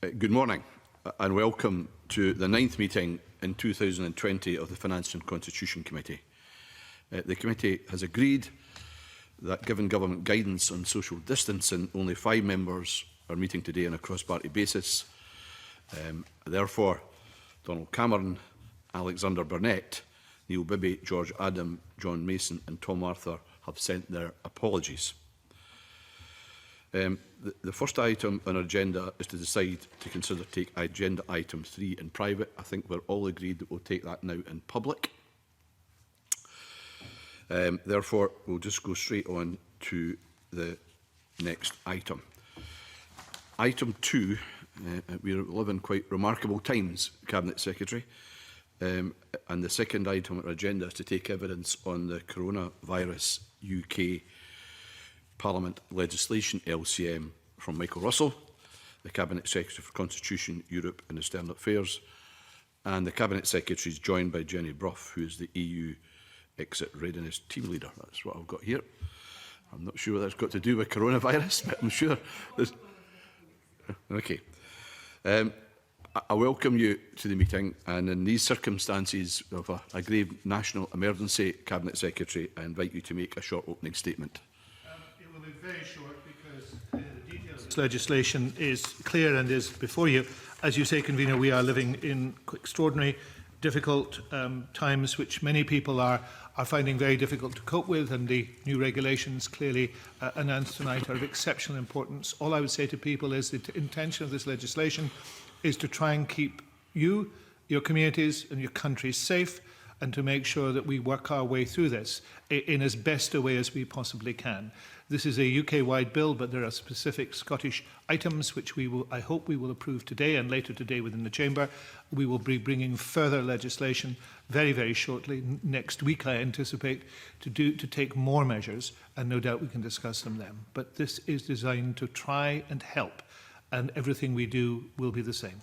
Good morning and welcome to the 9th meeting in 2020 of the Finance and Constitution Committee. The committee has agreed that, given government guidance on social distancing, only 5 members are meeting today on a cross-party basis. Therefore, Donald Cameron, Alexander Burnett, Neil Bibby, George Adam, John Mason and Tom Arthur have sent their apologies. The first item on our agenda is to decide to consider take agenda item 3 in private. I think we're all agreed that we'll take that now in public. Therefore, we'll just go straight on to the next item. Item 2, we live in quite remarkable times, Cabinet Secretary. And the second item on our agenda is to take evidence on the Coronavirus UK Parliament legislation, LCM, from Michael Russell, the Cabinet Secretary for Constitution, Europe and External Affairs, and the Cabinet Secretary is joined by Jenny Brough, who is the EU Exit Readiness Team Leader. That's what I've got here. I'm not sure what that's got to do with coronavirus, but I'm sure there's... Okay. I welcome you to the meeting, and in these circumstances of a grave national emergency, Cabinet Secretary, I invite you to make a short opening statement. It will be very short because the details of this legislation is clear and is before you. As you say, Convener, we are living in extraordinary, difficult times which many people are finding very difficult to cope with, and the new regulations clearly announced tonight are of exceptional importance. All I would say to people is the intention of this legislation is to try and keep you, your communities and your country safe, and to make sure that we work our way through this in as best a way as we possibly can. This is a UK-wide bill, but there are specific Scottish items which I hope we will approve today and later today within the Chamber. We will be bringing further legislation very, very shortly. Next week, I anticipate, to take more measures, and no doubt we can discuss them then. But this is designed to try and help, and everything we do will be the same.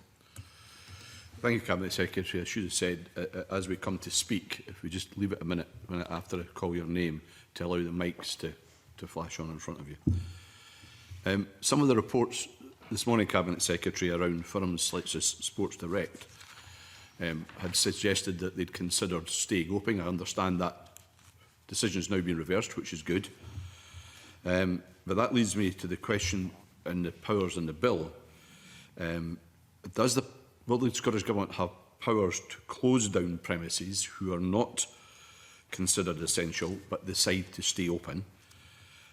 Thank you, Cabinet Secretary. I should have said, as we come to speak, if we just leave it a minute after I call your name to allow the mics to flash on in front of you. Some of the reports this morning, Cabinet Secretary, around firms such as Sports Direct had suggested that they'd considered staying open. I understand that decision has now been reversed, which is good. But that leads me to the question and the powers in the bill. Will the Scottish Government have powers to close down premises who are not considered essential but decide to stay open?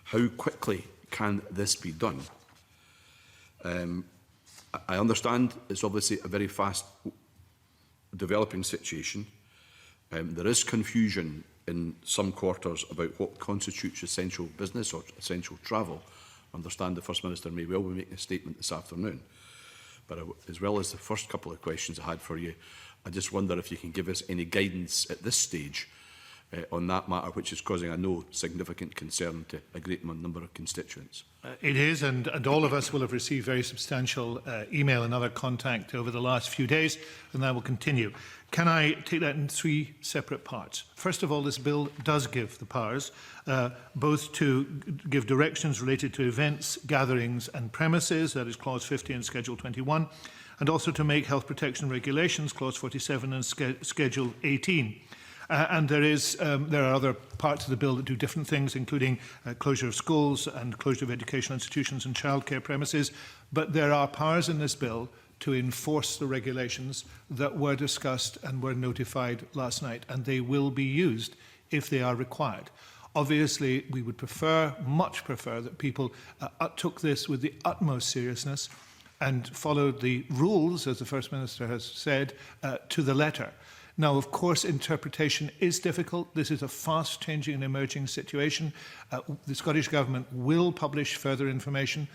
How quickly can this be done? I understand it's obviously a very fast developing situation. There is confusion in some quarters about what constitutes essential business or essential travel. I understand the First Minister may well be making a statement this afternoon. But as well as the first couple of questions I had for you, I just wonder if you can give us any guidance at this stage on that matter, which is causing, I know, significant concern to a great number of constituents. It is, and all of us will have received very substantial email and other contact over the last few days, and that will continue. Can I take that in 3 separate parts? First of all, this bill does give the powers both to give directions related to events, gatherings and premises, that is Clause 50 and Schedule 21, and also to make health protection regulations, Clause 47 and Schedule 18. And there are other parts of the bill that do different things, including closure of schools and closure of educational institutions and childcare premises. But there are powers in this bill to enforce the regulations that were discussed and were notified last night, and they will be used if they are required. Obviously, we would much prefer that people took this with the utmost seriousness and followed the rules, as the First Minister has said, to the letter. Now, of course, interpretation is difficult. This is a fast-changing and emerging situation. The Scottish Government will publish further information,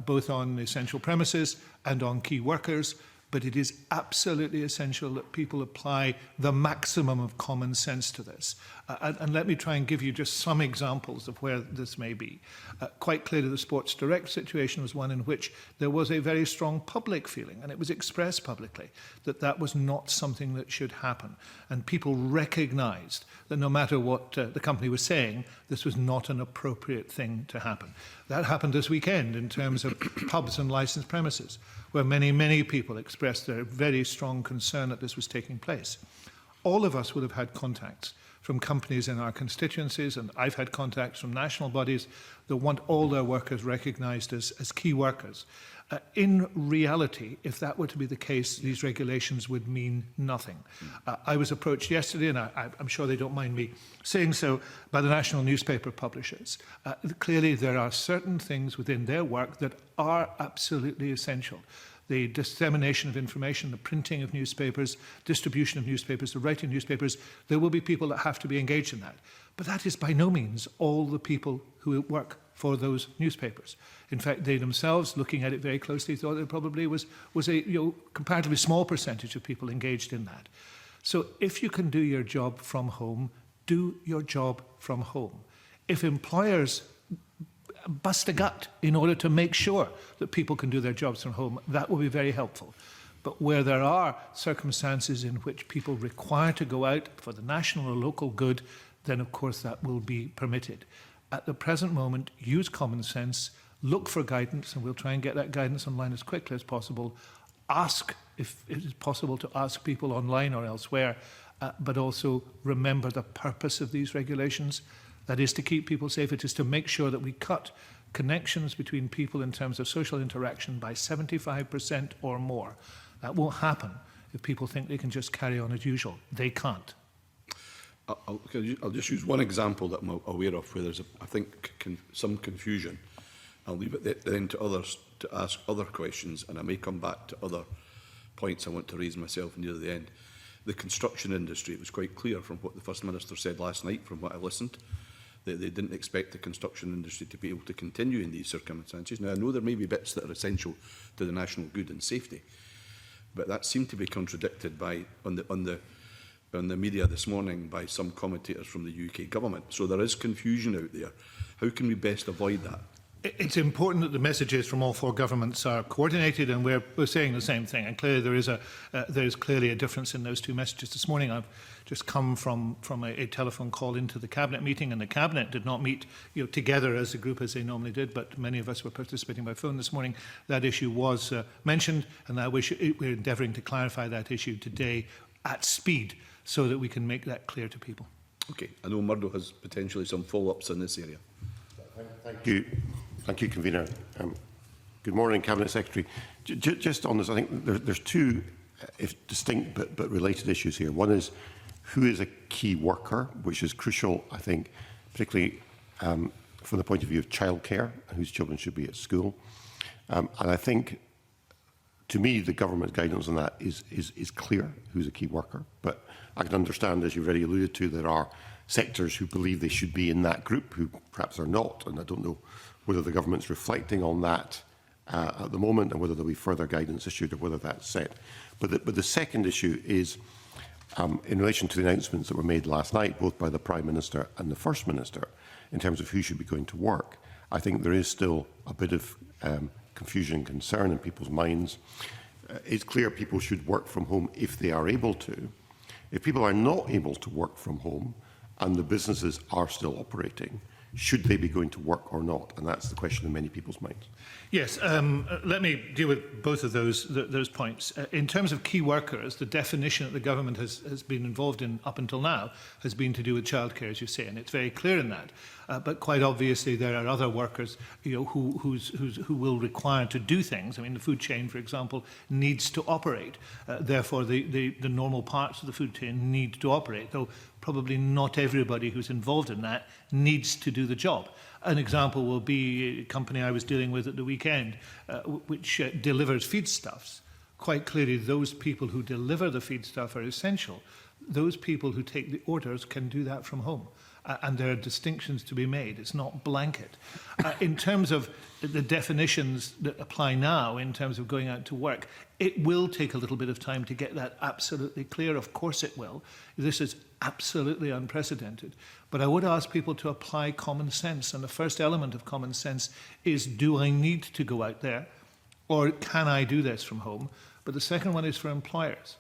both on essential premises and on key workers, but it is absolutely essential that people apply the maximum of common sense to this. And let me try and give you just some examples of where this may be. Quite clearly, the Sports Direct situation was one in which there was a very strong public feeling, and it was expressed publicly, that that was not something that should happen. And people recognised that no matter what the company was saying, this was not an appropriate thing to happen. That happened this weekend in terms of pubs and licensed premises, where many people expressed their very strong concern that this was taking place. All of us will have had contacts from companies in our constituencies, and I've had contacts from national bodies that want all their workers recognised as key workers. In reality, if that were to be the case, these regulations would mean nothing. I was approached yesterday, and I'm sure they don't mind me saying so, by the national newspaper publishers. Clearly, there are certain things within their work that are absolutely essential. The dissemination of information, the printing of newspapers, distribution of newspapers, the writing of newspapers, there will be people that have to be engaged in that. But that is by no means all the people who work for those newspapers. In fact, they themselves, looking at it very closely, thought there probably was a comparatively small percentage of people engaged in that. So if you can do your job from home, do your job from home. If employers bust a gut in order to make sure that people can do their jobs from home, that will be very helpful. But where there are circumstances in which people require to go out for the national or local good, then of course that will be permitted. At the present moment, use common sense, look for guidance, and we'll try and get that guidance online as quickly as possible. Ask, if it is possible, to ask people online or elsewhere, but also remember the purpose of these regulations. That is to keep people safe. It is to make sure that we cut connections between people in terms of social interaction by 75% or more. That won't happen if people think they can just carry on as usual. They can't. I'll just use one example that I'm aware of where there's, I think, some confusion. I'll leave it then to others to ask other questions, and I may come back to other points I want to raise myself near the end. The construction industry, it was quite clear from what the First Minister said last night, from what I listened, that they didn't expect the construction industry to be able to continue in these circumstances. Now, I know there may be bits that are essential to the national good and safety, but that seemed to be contradicted by, on the media this morning, by some commentators from the UK government. So there is confusion out there. How can we best avoid that? It's important that the messages from all four governments are coordinated, and we're saying the same thing. And clearly there is clearly a difference in those two messages. This morning I've just come from a telephone call into the Cabinet meeting, and the Cabinet did not meet together as a group as they normally did, but many of us were participating by phone this morning. That issue was mentioned, and we're endeavouring to clarify that issue today at speed so that we can make that clear to people. Okay, I know Murdo has potentially some follow-ups in this area. Thank you. Thank you, Convener. Good morning, Cabinet Secretary. Just on this, I think there's two if distinct but related issues here. One is who is a key worker, which is crucial, I think, particularly from the point of view of childcare, whose children should be at school. And I think, to me, the government guidance on that is clear, who's a key worker. But I can understand, as you've already alluded to, there are sectors who believe they should be in that group, who perhaps are not, and I don't know whether the government's reflecting on that at the moment, and whether there'll be further guidance issued, or whether that's set. But the second issue is in relation to the announcements that were made last night, both by the Prime Minister and the First Minister, in terms of who should be going to work. I think there is still a bit of confusion and concern in people's minds. It's clear people should work from home if they are able to. If people are not able to work from home and the businesses are still operating, should they be going to work or not? And that's the question in many people's minds. Yes, let me deal with both of those points. In terms of key workers, the definition that the government has been involved in up until now has been to do with childcare, as you say, and it's very clear in that. But quite obviously, there are other workers, who will require to do things. I mean, the food chain, for example, needs to operate. Therefore, the normal parts of the food chain need to operate, though probably not everybody who's involved in that needs to do the job. An example will be a company I was dealing with at the weekend, which delivers feedstuffs. Quite clearly, those people who deliver the feedstuff are essential. Those people who take the orders can do that from home. And there are distinctions to be made. It's not blanket. In terms of the definitions that apply now in terms of going out to work, it will take a little bit of time to get that absolutely clear. Of course it will. This is absolutely unprecedented. But I would ask people to apply common sense. And the first element of common sense is, do I need to go out there? Or can I do this from home? But the second one is for employers.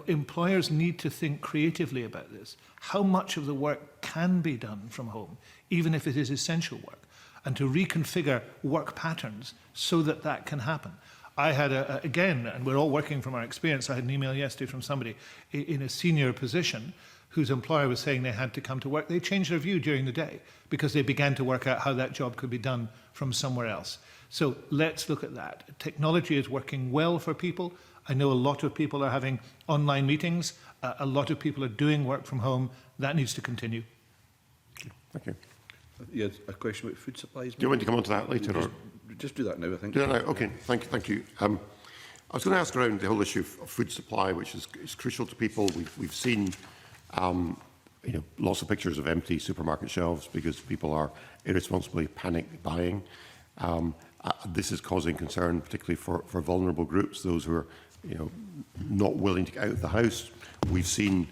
Employers need to think creatively about this. How much of the work can be done from home, even if it is essential work, and to reconfigure work patterns so that that can happen. I had, again, and we're all working from our experience, I had an email yesterday from somebody in a senior position whose employer was saying they had to come to work. They changed their view during the day because they began to work out how that job could be done from somewhere else. So let's look at that. Technology is working well for people. I know a lot of people are having online meetings. A lot of people are doing work from home. That needs to continue. Thank you. You had a question about food supplies? Do you want to come on to that later? Just do that now, I think. Do that now? Okay, thank you. I was going to ask around the whole issue of food supply, which is crucial to people. We've seen lots of pictures of empty supermarket shelves because people are irresponsibly panic buying. This is causing concern, particularly for vulnerable groups, those who are not willing to get out of the house. We've seen,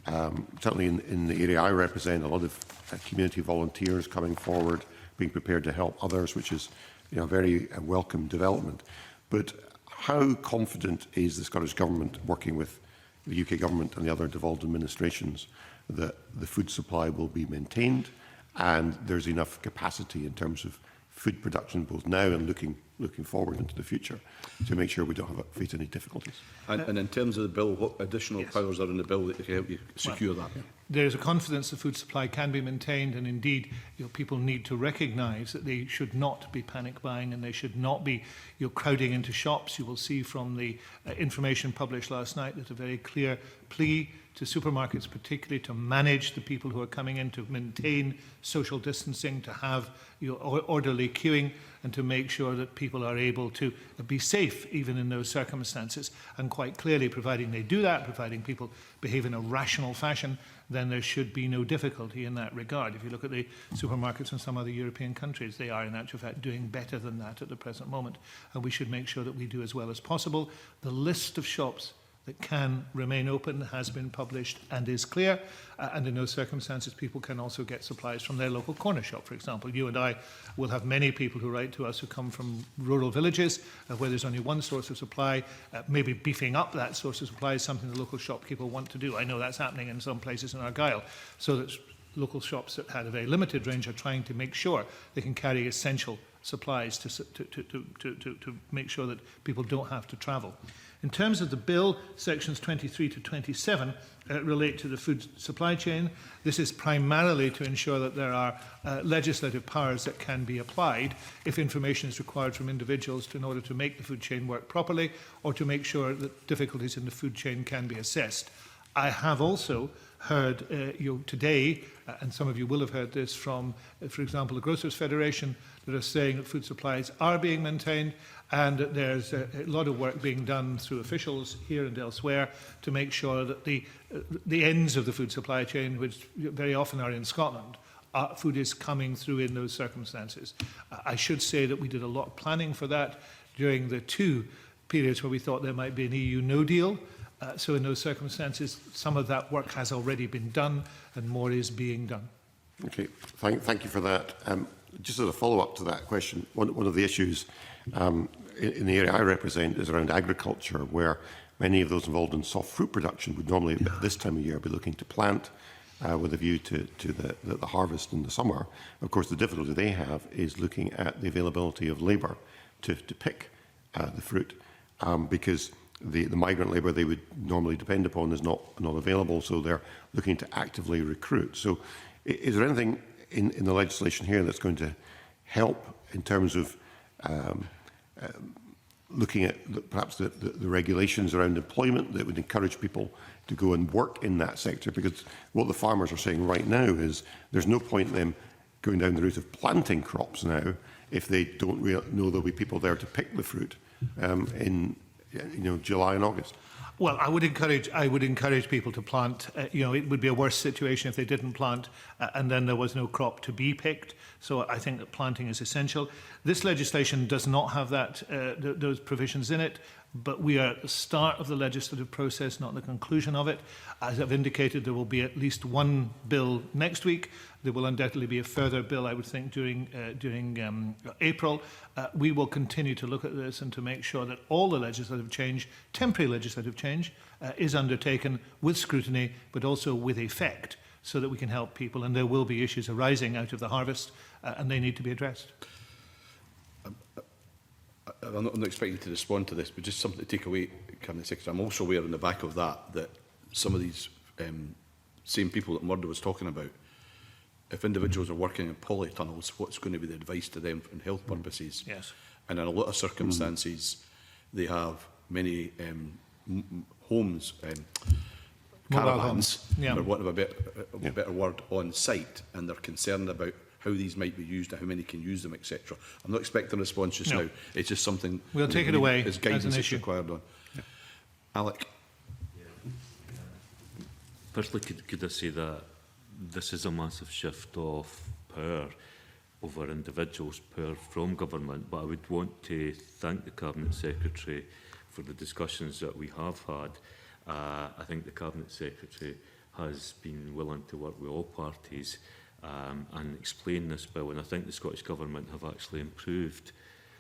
certainly in the area I represent, a lot of community volunteers coming forward, being prepared to help others, which is a very welcome development. But how confident is the Scottish Government, working with the UK Government and the other devolved administrations, that the food supply will be maintained and there's enough capacity in terms of food production both now and looking forward into the future to make sure we don't face any difficulties? And in terms of the bill, what additional powers are in the bill that can help you secure that? There is a confidence the food supply can be maintained, and indeed, people need to recognise that they should not be panic buying and they should not be crowding into shops. You will see from the information published last night that a very clear plea to supermarkets, particularly to manage the people who are coming in, to maintain social distancing, to have orderly queuing, and to make sure that people are able to be safe even in those circumstances. And quite clearly, providing they do that, providing people behave in a rational fashion, then there should be no difficulty in that regard. If you look at the supermarkets in some other European countries, they are in actual fact doing better than that at the present moment. And we should make sure that we do as well as possible. The list of shops that can remain open has been published and is clear, and in those circumstances people can also get supplies from their local corner shop. For example, you and I will have many people who write to us who come from rural villages where there's only one source of supply. Maybe beefing up that source of supply is something the local shopkeeper want to do. I know that's happening in some places in Argyll, so that local shops that had a very limited range are trying to make sure they can carry essential supplies to make sure that people don't have to travel. In terms of the bill, sections 23 to 27 relate to the food supply chain. This is primarily to ensure that there are legislative powers that can be applied if information is required from individuals in order to make the food chain work properly, or to make sure that difficulties in the food chain can be assessed. I have also heard today, and some of you will have heard this from, for example, the Grocers Federation, that are saying that food supplies are being maintained, and that there's a lot of work being done through officials here and elsewhere to make sure that the ends of the food supply chain, which very often are in Scotland, food is coming through in those circumstances. I should say that we did a lot of planning for that during the two periods where we thought there might be an EU no deal. So in those circumstances, some of that work has already been done and more is being done. Okay, thank you for that. Just as a follow-up to that question, one of the issues in the area I represent is around agriculture, where many of those involved in soft fruit production would normally at this time of year be looking to plant with a view to the harvest in the summer. Of course, the difficulty they have is looking at the availability of labour to pick the fruit, because the migrant labour they would normally depend upon is not available, so they're looking to actively recruit. So is there anything in the legislation here that's going to help in terms of looking at perhaps the regulations around employment that would encourage people to go and work in that sector? Because what the farmers are saying right now is there's no point in them going down the route of planting crops now if they don't know there'll be people there to pick the fruit in July and August. Well, I would encourage people to plant. It would be a worse situation if they didn't plant and then there was no crop to be picked. So I think that planting is essential. This legislation does not have those provisions in it, but we are at the start of the legislative process, not the conclusion of it. As I've indicated, there will be at least one bill next week. There will undoubtedly be a further bill, I would think, during April. We will continue to look at this and to make sure that all the legislative change, temporary legislative change, is undertaken with scrutiny, but also with effect, so that we can help people. And there will be issues arising out of the harvest, and they need to be addressed. I'm not expecting you to respond to this, but just something to take away, Cabinet Secretary. I'm also aware in the back of that some of these same people that Murdo was talking about, if individuals are working in polytunnels, what's going to be the advice to them in health purposes? Yes. And in a lot of circumstances, they have many homes, caravans, for want of a better word, on site, and they're concerned about how these might be used and how many can use them, etc. I'm not expecting a response just now. It's just something we'll take it away as guidance as an is issue. required on. Yeah. Alec. Firstly, could I say that this is a massive shift of power over individuals, power from government, but I would want to thank the Cabinet Secretary for the discussions that we have had. I think the Cabinet Secretary has been willing to work with all parties and explain this bill, and I think the Scottish Government have actually improved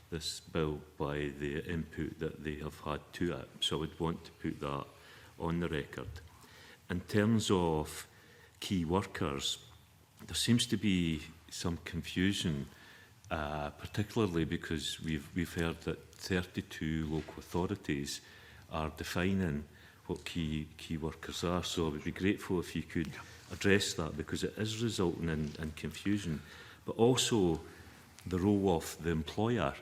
this bill by the input that they have had to it. So I would want to put that on the record. In terms of key workers, there seems to be some confusion, particularly because we've heard that 32 local authorities are defining what key workers are. So I would be grateful if you could address that, because it is resulting in confusion, but also the role of the employer.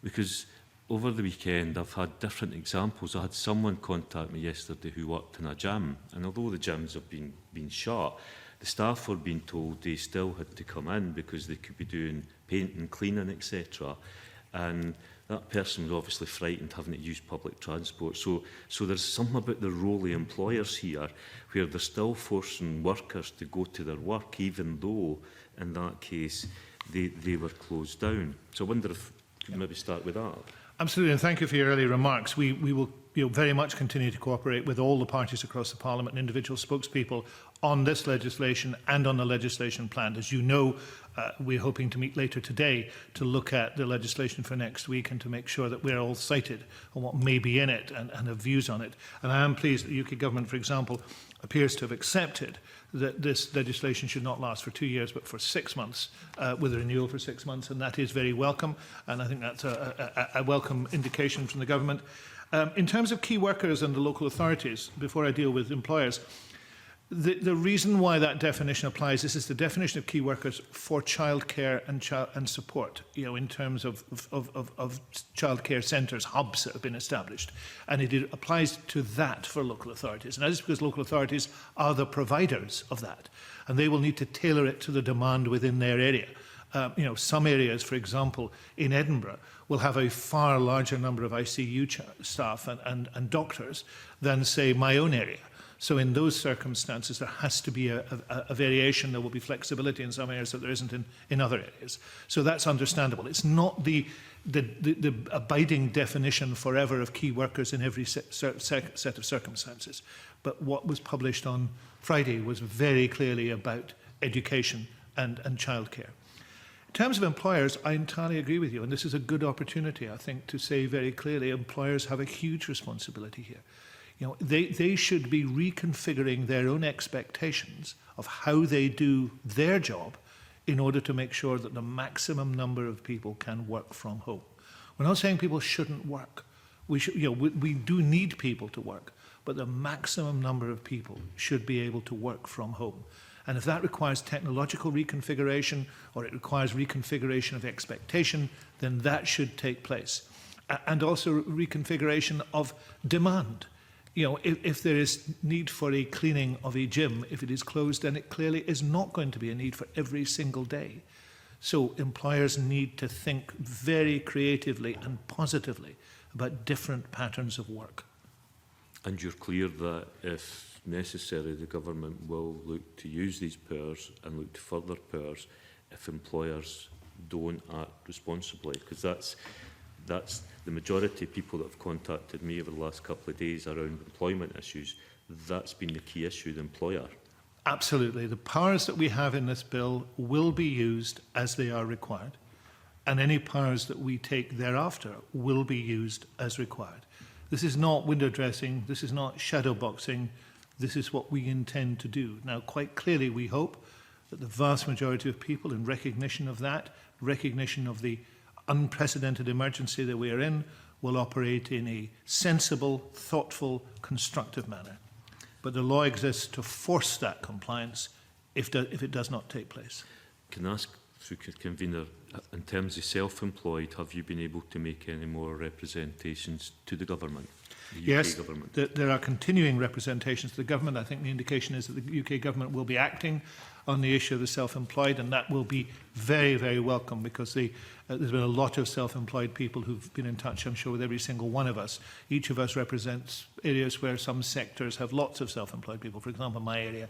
Because over the weekend, I've had different examples. I had someone contact me yesterday who worked in a gym, and although the gyms have been shut, the staff were being told they still had to come in because they could be doing painting, cleaning, etc. And that person was obviously frightened having to use public transport. So there's something about the role of employers here where they're still forcing workers to go to their work, even though, in that case, they were closed down. So I wonder if you could maybe start with that. Absolutely, and thank you for your early remarks. We will very much continue to cooperate with all the parties across the Parliament and individual spokespeople on this legislation and on the legislation planned. As you know, we're hoping to meet later today to look at the legislation for next week and to make sure that we're all cited on what may be in it and have views on it. And I am pleased that the UK Government, for example, appears to have accepted that this legislation should not last for 2 years but for 6 months, with a renewal for 6 months, and that is very welcome, and I think that's a welcome indication from the Government. In terms of key workers and the local authorities, before I deal with employers, the reason why that definition applies, this is the definition of key workers for childcare and support, in terms of childcare centres, hubs that have been established. And it applies to that for local authorities. And that is because local authorities are the providers of that. And they will need to tailor it to the demand within their area. Some areas, for example, in Edinburgh, will have a far larger number of ICU staff and doctors than, say, my own area. So in those circumstances, there has to be a variation. There will be flexibility in some areas that there isn't in other areas. So that's understandable. It's not the abiding definition forever of key workers in every set of circumstances. But what was published on Friday was very clearly about education and childcare. In terms of employers, I entirely agree with you, and this is a good opportunity, I think, to say very clearly employers have a huge responsibility here. They should be reconfiguring their own expectations of how they do their job in order to make sure that the maximum number of people can work from home. We're not saying people shouldn't work. We do need people to work, but the maximum number of people should be able to work from home. And if that requires technological reconfiguration or it requires reconfiguration of expectation, then that should take place. And also reconfiguration of demand. If there is need for a cleaning of a gym, if it is closed, then it clearly is not going to be a need for every single day. So employers need to think very creatively and positively about different patterns of work. And you're clear that if necessary, the government will look to use these powers and look to further powers if employers don't act responsibly, because that's the majority of people that have contacted me over the last couple of days around employment issues. That's been the key issue, the employer. Absolutely. The powers that we have in this bill will be used as they are required, and any powers that we take thereafter will be used as required. This is not window dressing, this is not shadow boxing, this is what we intend to do. Now, quite clearly, we hope that the vast majority of people, in recognition of that, recognition of the unprecedented emergency that we are in will operate in a sensible, thoughtful, constructive manner. But the law exists to force that compliance if it does not take place. Can I ask, through convener, in terms of self-employed, have you been able to make any more representations to the government? The UK Yes, government? there are continuing representations to the government. I think the indication is that the UK government will be acting on the issue of the self-employed, and that will be very, very welcome, because there's been a lot of self-employed people who've been in touch, I'm sure, with every single one of us. Each of us represents areas where some sectors have lots of self-employed people. For example, my area,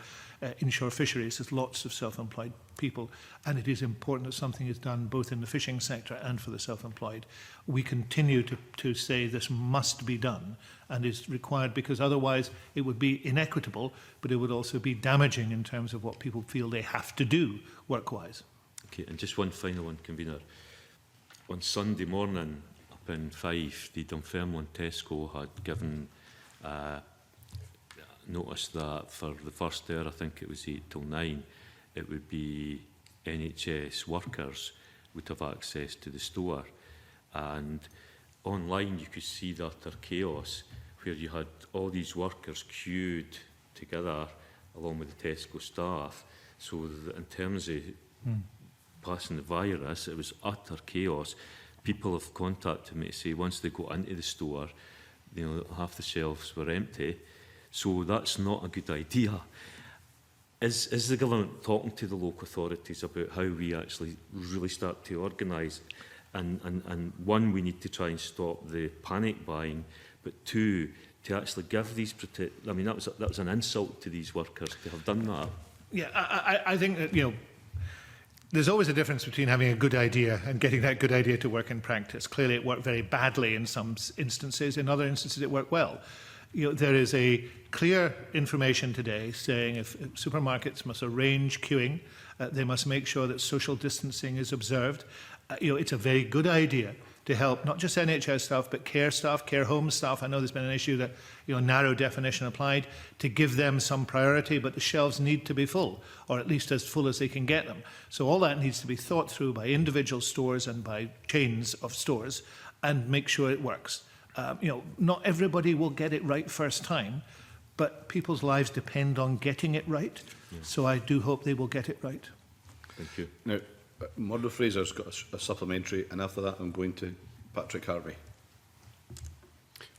inshore fisheries, has lots of self-employed people, and it is important that something is done both in the fishing sector and for the self-employed. We continue to say this must be done and is required, because otherwise it would be inequitable, but it would also be damaging in terms of what people feel they have to do work-wise. Okay, and just one final one, convener. On Sunday morning, up in Fife, the Dunfermline Tesco had given notice that for the first hour, I think it was 8 till 9, it would be NHS workers would have access to the store. And online you could see the utter chaos, where you had all these workers queued together along with the Tesco staff. So that in terms of passing the virus, it was utter chaos. People have contacted me to say once they got into the store, you know, half the shelves were empty. So that's not a good idea. Is the government talking to the local authorities about how we actually really start to organise? And one, we need to try and stop the panic buying, but two, to actually give these I mean, that was an insult to these workers to have done that. Yeah, I think that, you know, there's always a difference between having a good idea and getting that good idea to work in practice. Clearly, it worked very badly in some instances. In other instances, it worked well. You know, there is a clear information today saying if supermarkets must arrange queuing, they must make sure that social distancing is observed. You know, it's a very good idea to help not just NHS staff, but care staff, care home staff. I know there's been an issue that, you know, narrow definition applied, to give them some priority, but the shelves need to be full, or at least as full as they can get them. So all that needs to be thought through by individual stores and by chains of stores, and make sure it works. You know, not everybody will get it right first time, but people's lives depend on getting it right. Yeah. So I do hope they will get it right. Thank you. Now, Murdo Fraser's got a supplementary, and after that I'm going to Patrick Harvey.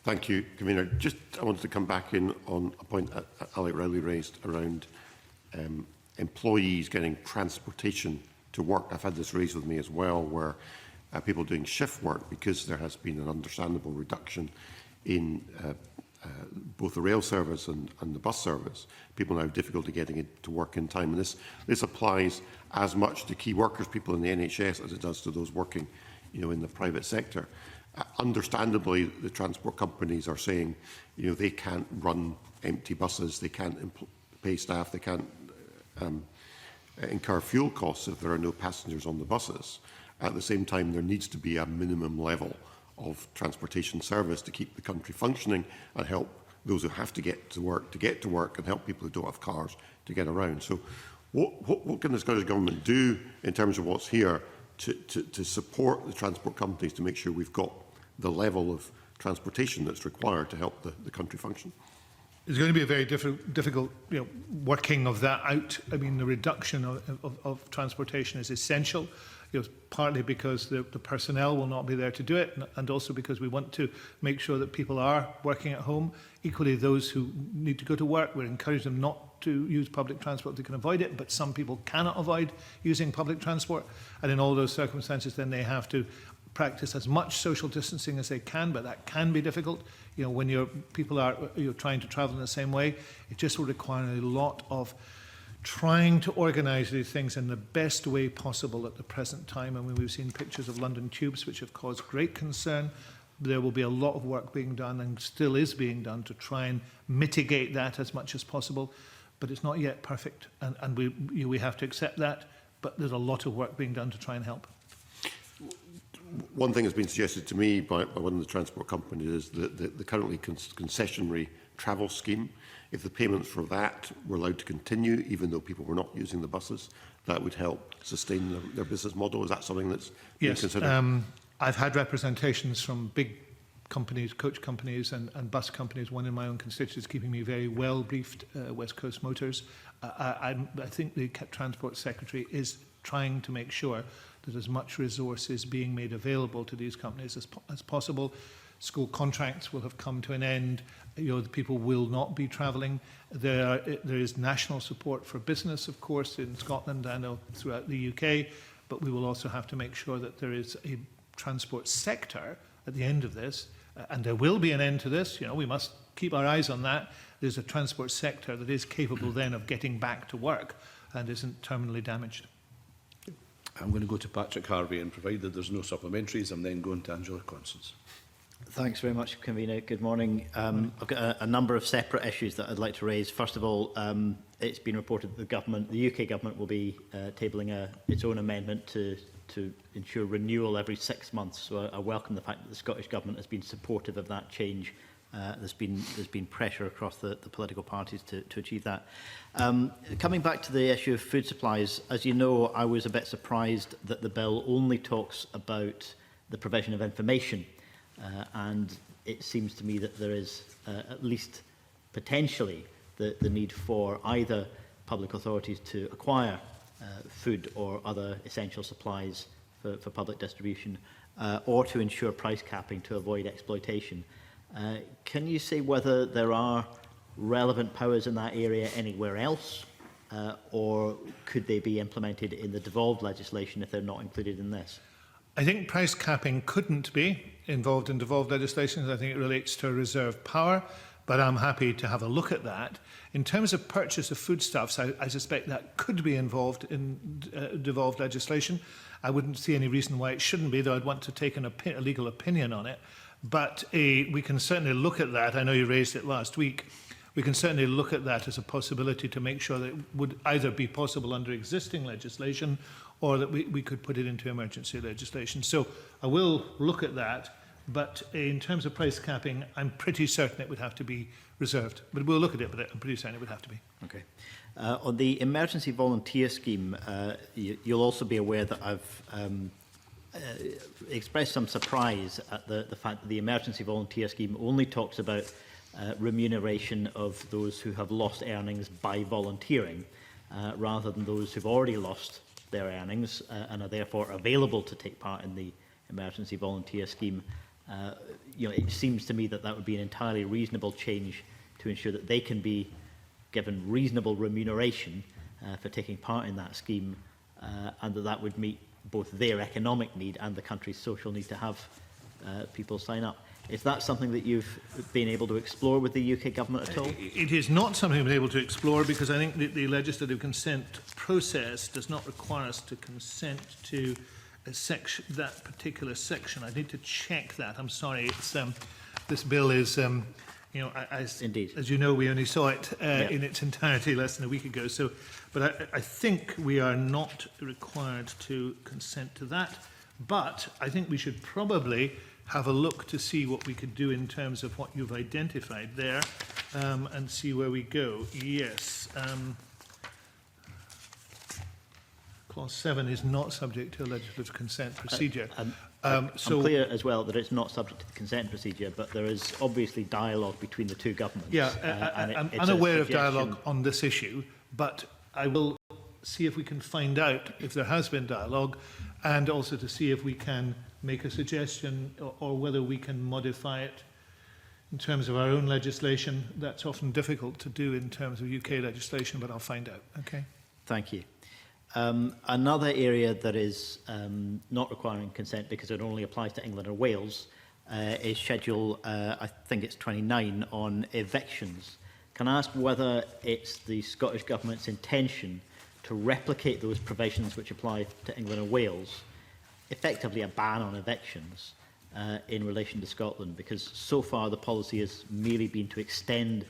Thank you, Convener. Just, I wanted to come back in on a point that Alec Rowley raised around employees getting transportation to work. I've had this raised with me as well, where people doing shift work, because there has been an understandable reduction in both the rail service and the bus service. People now have difficulty getting it to work in time. And this applies as much to key workers, people in the NHS, as it does to those working, you know, in the private sector. Understandably, the transport companies are saying, you know, they can't run empty buses, they can't pay staff, they can't incur fuel costs if there are no passengers on the buses. At the same time, there needs to be a minimum level of transportation service to keep the country functioning and help those who have to get to work, and help people who don't have cars to get around. So what can the Scottish Government do in terms of what's here to support the transport companies to make sure we've got the level of transportation that's required to help the country function? It's going to be a very difficult, you know, working of that out. I mean, the reduction of transportation is essential. You know, partly because the personnel will not be there to do it, and also because we want to make sure that people are working at home. Equally, those who need to go to work, we're encouraging them not to use public transport if they can avoid it, but some people cannot avoid using public transport. And in all those circumstances, then they have to practice as much social distancing as they can, but that can be difficult. You know, when people are trying to travel in the same way, it just will require a lot of trying to organise these things in the best way possible at the present time. And when we've seen pictures of London tubes, which have caused great concern, there will be a lot of work being done, and still is being done, to try and mitigate that as much as possible. But it's not yet perfect, and we have to accept that, but there's a lot of work being done to try and help. One thing has been suggested to me by one of the transport companies is the currently concessionary travel scheme. If the payments for that were allowed to continue, even though people were not using the buses, that would help sustain their business model. Is that something that's being considered? I've had representations from big companies, coach companies and bus companies, one in my own constituency is keeping me very well briefed, West Coast Motors. I think the Transport Secretary is trying to make sure that as much resource is being made available to these companies as possible. School contracts will have come to an end. You know, the people will not be travelling. There is national support for business, of course, in Scotland and throughout the UK, but we will also have to make sure that there is a transport sector at the end of this, and there will be an end to this. You know, we must keep our eyes on that. There's a transport sector that is capable then of getting back to work and isn't terminally damaged. I'm going to go to Patrick Harvey, and provided there's no supplementaries, I'm then going to Angela Constance. Thanks very much, Convener. Good morning. I've got a number of separate issues that I'd like to raise. First of all, it's been reported that the UK government will be tabling its own amendment to ensure renewal every 6 months. So I welcome the fact that the Scottish government has been supportive of that change. There's been pressure across the political parties to achieve that. Coming back to the issue of food supplies, as you know, I was a bit surprised that the bill only talks about the provision of information. And it seems to me that there is at least potentially the need for either public authorities to acquire food or other essential supplies for public distribution, or to ensure price capping to avoid exploitation. Can you say whether there are relevant powers in that area anywhere else, or could they be implemented in the devolved legislation if they're not included in this? I think price capping couldn't be involved in devolved legislation. I think it relates to a reserve power, but I'm happy to have a look at that. In terms of purchase of foodstuffs, I suspect that could be involved in devolved legislation. I wouldn't see any reason why it shouldn't be, though I'd want to take a legal opinion on it. But we can certainly look at that. I know you raised it last week. We can certainly look at that as a possibility to make sure that it would either be possible under existing legislation or that we could put it into emergency legislation. So I will look at that, but in terms of price capping, I'm pretty certain it would have to be reserved. But we'll look at it, but I'm pretty certain it would have to be. Okay. On the emergency volunteer scheme, you'll also be aware that I've expressed some surprise at the fact that the emergency volunteer scheme only talks about remuneration of those who have lost earnings by volunteering, rather than those who've already lost their earnings and are therefore available to take part in the emergency volunteer scheme. You know, it seems to me that that would be an entirely reasonable change to ensure that they can be given reasonable remuneration for taking part in that scheme, and that would meet both their economic need and the country's social need to have people sign up. Is that something that you've been able to explore with the UK government at all? It is not something we've been able to explore because I think the legislative consent process does not require us to consent to a section, that particular section. I need to check that. I'm sorry. It's, this bill is, you know, as you know, we only saw it in its entirety less than a week ago. So, but I think we are not required to consent to that. But I think we should probably have a look to see what we could do in terms of what you've identified there, and see where we go. Yes. Clause 7 is not subject to a legislative consent procedure. I'm clear as well that it's not subject to the consent procedure, but there is obviously dialogue between the two governments. Yeah, I'm unaware of dialogue on this issue, but I will see if we can find out if there has been dialogue, and also to see if we can make a suggestion or whether we can modify it in terms of our own legislation. That's often difficult to do in terms of UK legislation, but I'll find out. Okay. Thank you. Another area that is not requiring consent because it only applies to England and Wales is Schedule, I think it's 29, on evictions. Can I ask whether it's the Scottish Government's intention to replicate those provisions which apply to England and Wales, effectively a ban on evictions in relation to Scotland? Because so far the policy has merely been to extend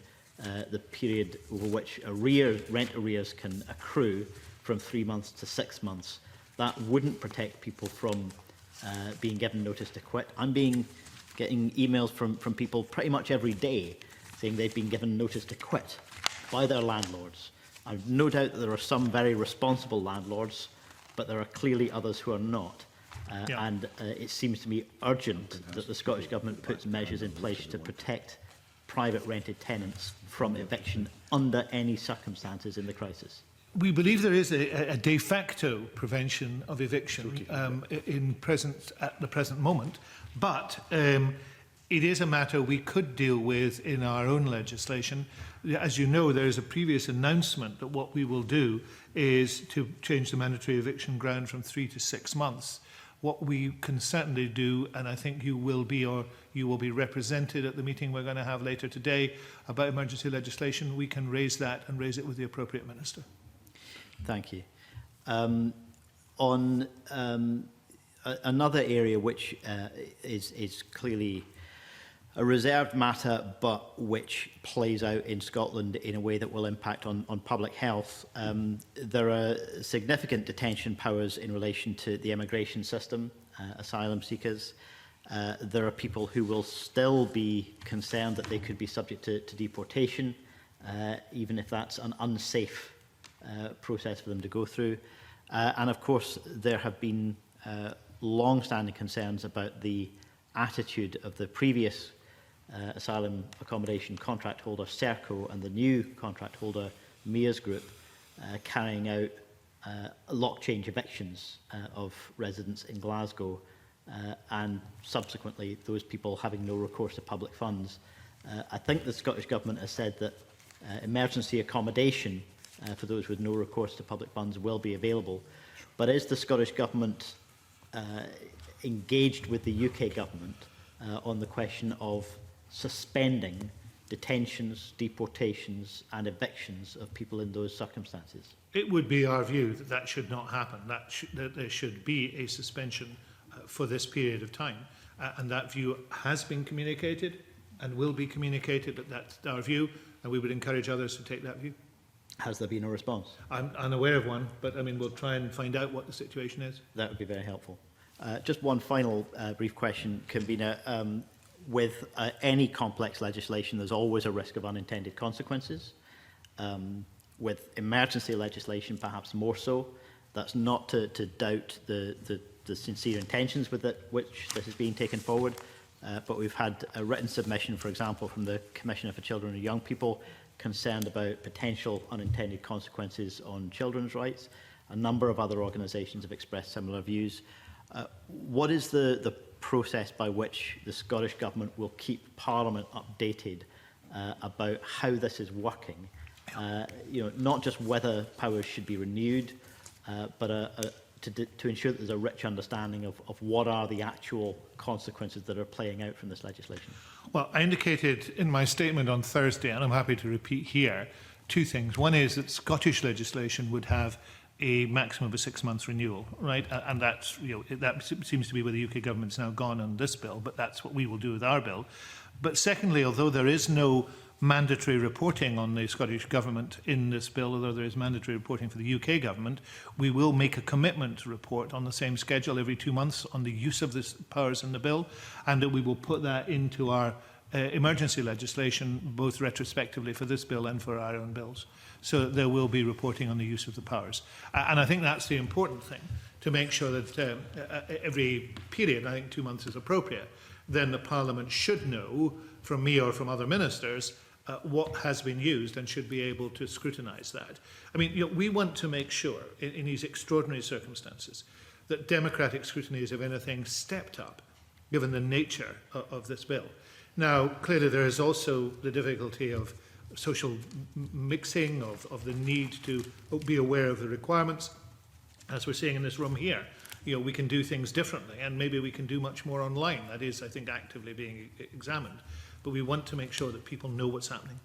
the period over which rent arrears can accrue from 3 months to 6 months. That wouldn't protect people from being given notice to quit. I'm getting emails from people pretty much every day saying they've been given notice to quit by their landlords. I've no doubt that there are some very responsible landlords, but there are clearly others who are not. And it seems to me urgent that the Scottish Government puts measures in place to protect private rented tenants from eviction under any circumstances in the crisis. We believe there is a de facto prevention of eviction at the present moment, but it is a matter we could deal with in our own legislation. As you know, there is a previous announcement that what we will do is to change the mandatory eviction ground from 3 to 6 months. What we can certainly do, and I think you will be represented at the meeting we're going to have later today about emergency legislation, we can raise that and raise it with the appropriate minister. Thank you. On another area which is clearly a reserved matter, but which plays out in Scotland in a way that will impact on public health, there are significant detention powers in relation to the immigration system, asylum seekers. There are people who will still be concerned that they could be subject to deportation, even if that's an unsafe process for them to go through. And of course, there have been long-standing concerns about the attitude of the previous asylum accommodation contract holder, Serco, and the new contract holder, Mia's Group, carrying out lock change evictions of residents in Glasgow, and subsequently those people having no recourse to public funds. I think the Scottish Government has said that emergency accommodation for those with no recourse to public funds will be available. But is the Scottish Government engaged with the UK Government on the question of suspending detentions, deportations and evictions of people in those circumstances? It would be our view that that should not happen, that there should be a suspension for this period of time. And that view has been communicated and will be communicated, that that's our view, and we would encourage others to take that view. Has there been a response? I'm unaware of one, but I mean, we'll try and find out what the situation is. That would be very helpful. Just one final brief question, Convener. With any complex legislation, there's always a risk of unintended consequences. With emergency legislation, perhaps more so. That's not to doubt the sincere intentions with which this is being taken forward. But we've had a written submission, for example, from the Commissioner for Children and Young People, concerned about potential unintended consequences on children's rights. A number of other organisations have expressed similar views. What is the process by which the Scottish Government will keep Parliament updated about how this is working? Not just whether powers should be renewed, but to ensure that there's a rich understanding of what are the actual consequences that are playing out from this legislation. Well, I indicated in my statement on Thursday, and I'm happy to repeat here, two things. One is that Scottish legislation would have a maximum of a 6 months renewal, right? And that's, that seems to be where the UK government's now gone on this bill, but that's what we will do with our bill. But secondly, although there is no mandatory reporting on the Scottish Government in this bill, although there is mandatory reporting for the UK Government, we will make a commitment to report on the same schedule every 2 months on the use of the powers in the bill, and that we will put that into our emergency legislation, both retrospectively for this bill and for our own bills. So there will be reporting on the use of the powers. And I think that's the important thing, to make sure that every period, I think 2 months is appropriate, then the Parliament should know from me or from other ministers what has been used and should be able to scrutinise that. I mean, we want to make sure in these extraordinary circumstances that democratic scrutiny is, if anything, stepped up, given the nature of this bill. Now, clearly there is also the difficulty of social mixing, of the need to be aware of the requirements. As we're seeing in this room here, we can do things differently, and maybe we can do much more online. That is, I think, actively being examined. But we want to make sure that people know what's happening.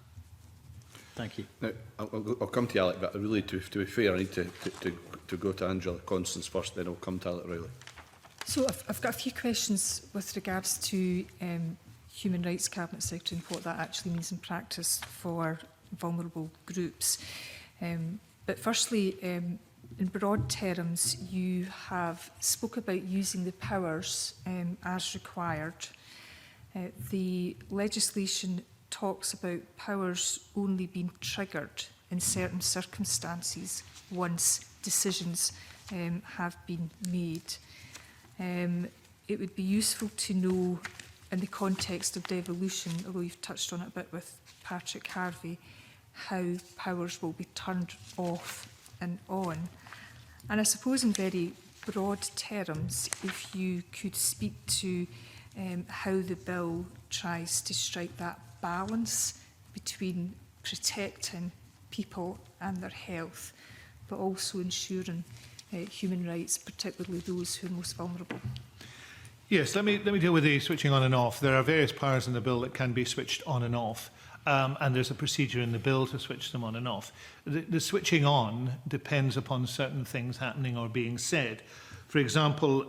Thank you. Now, I'll come to you, Alec, but really, to be fair, I need to go to Angela Constance first, then I'll come to Alec Rowley. So I've got a few questions with regards to Human Rights Cabinet Secretary and what that actually means in practice for vulnerable groups. But firstly, in broad terms, you have spoke about using the powers as required. The legislation talks about powers only being triggered in certain circumstances once decisions have been made. It would be useful to know, in the context of devolution, although you've touched on it a bit with Patrick Harvey, how powers will be turned off and on. And I suppose in very broad terms, if you could speak to how the bill tries to strike that balance between protecting people and their health, but also ensuring human rights, particularly those who are most vulnerable. Yes, let me deal with the switching on and off. There are various powers in the bill that can be switched on and off, and there's a procedure in the bill to switch them on and off. The switching on depends upon certain things happening or being said. For example,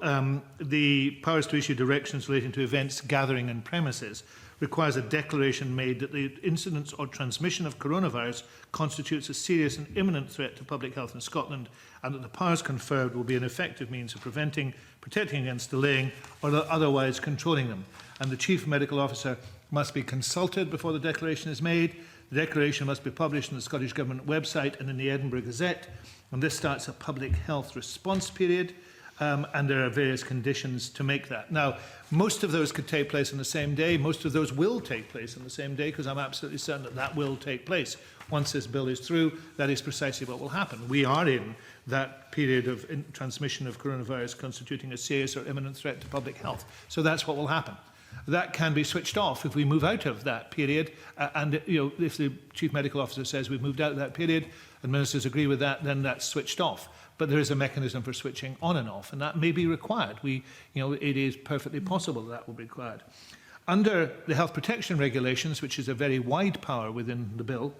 the powers to issue directions relating to events, gathering and premises requires a declaration made that the incidence or transmission of coronavirus constitutes a serious and imminent threat to public health in Scotland, and that the powers conferred will be an effective means of preventing, protecting against delaying or otherwise controlling them. And the Chief Medical Officer must be consulted before the declaration is made. The declaration must be published on the Scottish Government website and in the Edinburgh Gazette, and this starts a public health response period. And there are various conditions to make that. Now, most of those could take place on the same day. Most of those will take place on the same day, because I'm absolutely certain that that will take place. Once this bill is through, that is precisely what will happen. We are in that period of transmission of coronavirus constituting a serious or imminent threat to public health. So that's what will happen. That can be switched off if we move out of that period. And if the Chief Medical Officer says we've moved out of that period and ministers agree with that, then that's switched off. But there is a mechanism for switching on and off, and that may be required. It is perfectly possible that will be required. Under the health protection regulations, which is a very wide power within the bill,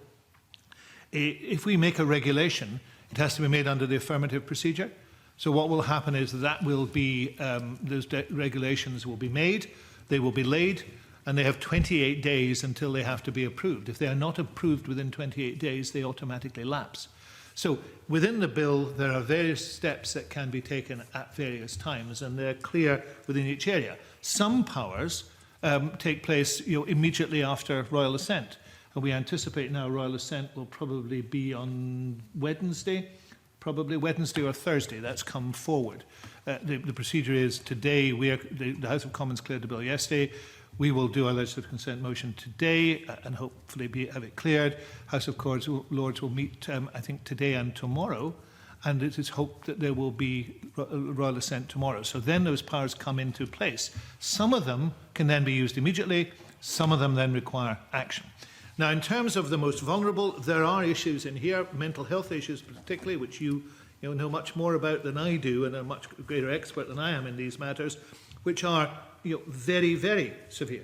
if we make a regulation, it has to be made under the affirmative procedure. So what will happen is that will be, those regulations will be made, they will be laid, and they have 28 days until they have to be approved. If they are not approved within 28 days, they automatically lapse. So within the bill, there are various steps that can be taken at various times, and they're clear within each area. Some powers take place immediately after royal assent, and we anticipate now royal assent will probably be on Wednesday, or Thursday. That's come forward. The procedure is today, the House of Commons cleared the bill yesterday. We will do our legislative consent motion today and hopefully have it cleared. House of Lords will meet, I think, today and tomorrow, and it is hoped that there will be royal assent tomorrow. So then those powers come into place. Some of them can then be used immediately, some of them then require action. Now, in terms of the most vulnerable, there are issues in here, mental health issues particularly, which you know much more about than I do and are a much greater expert than I am in these matters, which are very, very severe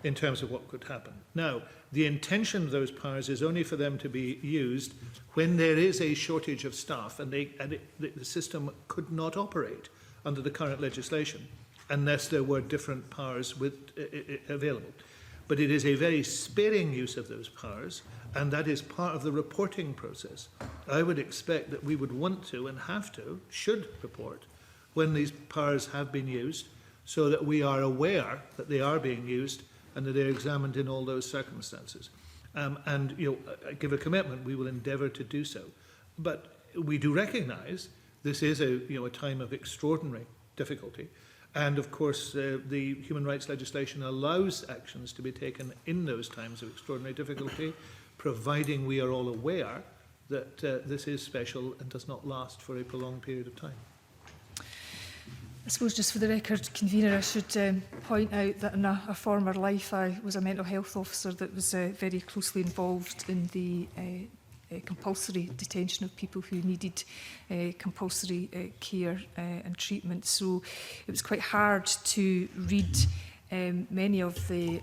in terms of what could happen. Now, the intention of those powers is only for them to be used when there is a shortage of staff and the system could not operate under the current legislation unless there were different powers available. But it is a very sparing use of those powers, and that is part of the reporting process. I would expect that we would want to and should report when these powers have been used, so that we are aware that they are being used and that they're examined in all those circumstances. I give a commitment, we will endeavour to do so. But we do recognise this is a time of extraordinary difficulty. And of course, the human rights legislation allows actions to be taken in those times of extraordinary difficulty, providing we are all aware that this is special and does not last for a prolonged period of time. I suppose just for the record, Convener, I should point out that in a former life I was a mental health officer that was very closely involved in the compulsory detention of people who needed compulsory care and treatment. So it was quite hard to read many of the